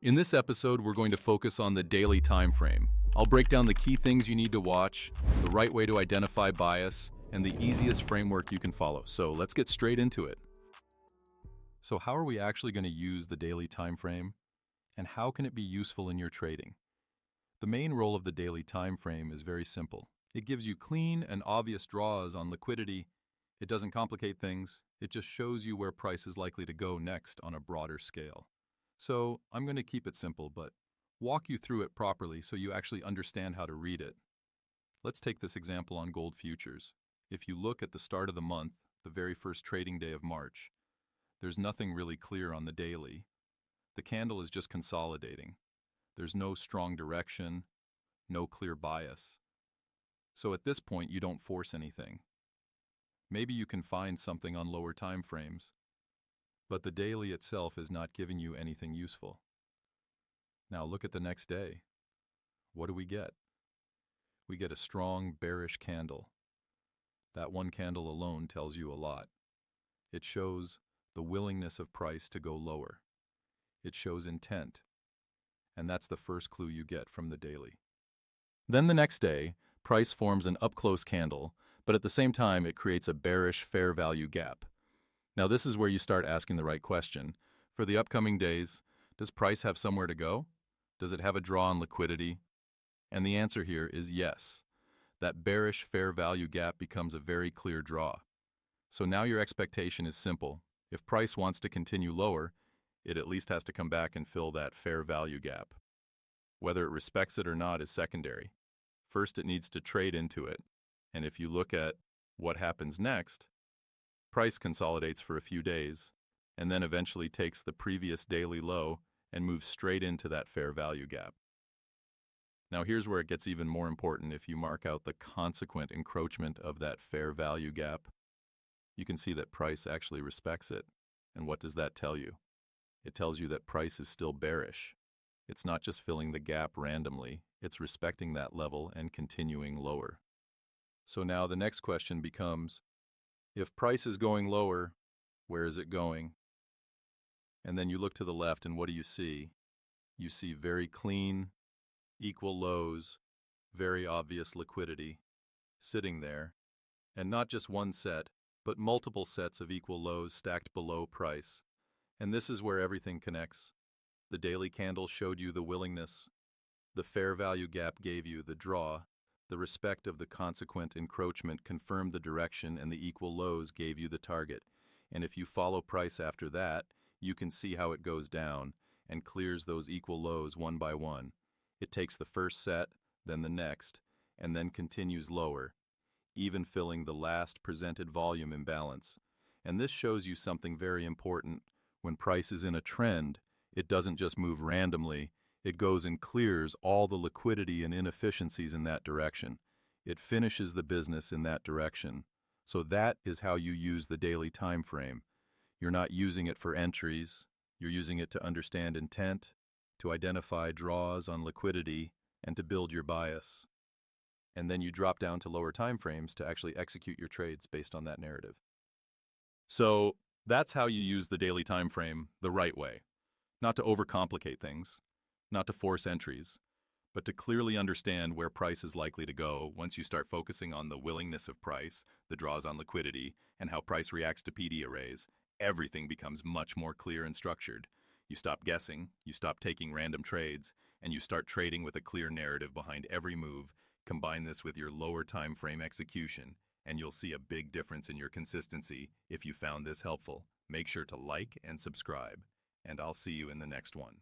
In this episode, we're going to focus on the daily time frame. I'll break down the key things you need to watch, the right way to identify bias, and the easiest framework you can follow. So let's get straight into it. So how are we actually going to use the daily time frame? And how can it be useful in your trading? The main role of the daily time frame is very simple. It gives you clean and obvious draws on liquidity. It doesn't complicate things. It just shows you where price is likely to go next on a broader scale. So I'm going to keep it simple, but walk you through it properly so you actually understand how to read it. Let's take this example on gold futures. If you look at the start of the month, the very first trading day of March, there's nothing really clear on the daily. The candle is just consolidating. There's no strong direction, no clear bias. So at this point, you don't force anything. Maybe you can find something on lower time frames, but the daily itself is not giving you anything useful. Now look at the next day. What do we get? We get a strong bearish candle. That one candle alone tells you a lot. It shows the willingness of price to go lower. It shows intent. And that's the first clue you get from the daily. Then the next day, price forms an up-close candle, but at the same time it creates a bearish fair value gap. Now this is where you start asking the right question. For the upcoming days, does price have somewhere to go? Does it have a draw on liquidity? And the answer here is yes. That bearish fair value gap becomes a very clear draw. So now your expectation is simple. If price wants to continue lower, it at least has to come back and fill that fair value gap. Whether it respects it or not is secondary. First, it needs to trade into it. And if you look at what happens next, price consolidates for a few days, and then eventually takes the previous daily low and moves straight into that fair value gap. Now here's where it gets even more important. If you mark out the consequent encroachment of that fair value gap, you can see that price actually respects it. And what does that tell you? It tells you that price is still bearish. It's not just filling the gap randomly, it's respecting that level and continuing lower. So now the next question becomes, if price is going lower, where is it going? And then you look to the left and what do you see? You see very clean, equal lows, very obvious liquidity, sitting there, and not just one set, but multiple sets of equal lows stacked below price. And this is where everything connects. The daily candle showed you the willingness. The fair value gap gave you the draw. The respect of the consequent encroachment confirmed the direction, and the equal lows gave you the target. And if you follow price after that, you can see how it goes down and clears those equal lows one by one. It takes the first set, then the next, and then continues lower, even filling the last presented volume imbalance. And this shows you something very important. When price is in a trend, it doesn't just move randomly. It goes and clears all the liquidity and inefficiencies in that direction. It finishes the business in that direction. So that is how you use the daily time frame. You're not using it for entries. You're using it to understand intent, to identify draws on liquidity, and to build your bias. And then you drop down to lower time frames to actually execute your trades based on that narrative. So that's how you use the daily time frame the right way. Not to overcomplicate things, not to force entries, but to clearly understand where price is likely to go. Once you start focusing on the willingness of price, the draws on liquidity, and how price reacts to PD arrays, everything becomes much more clear and structured. You stop guessing, you stop taking random trades, and you start trading with a clear narrative behind every move. Combine this with your lower time frame execution, and you'll see a big difference in your consistency. If you found this helpful, make sure to like and subscribe, and I'll see you in the next one.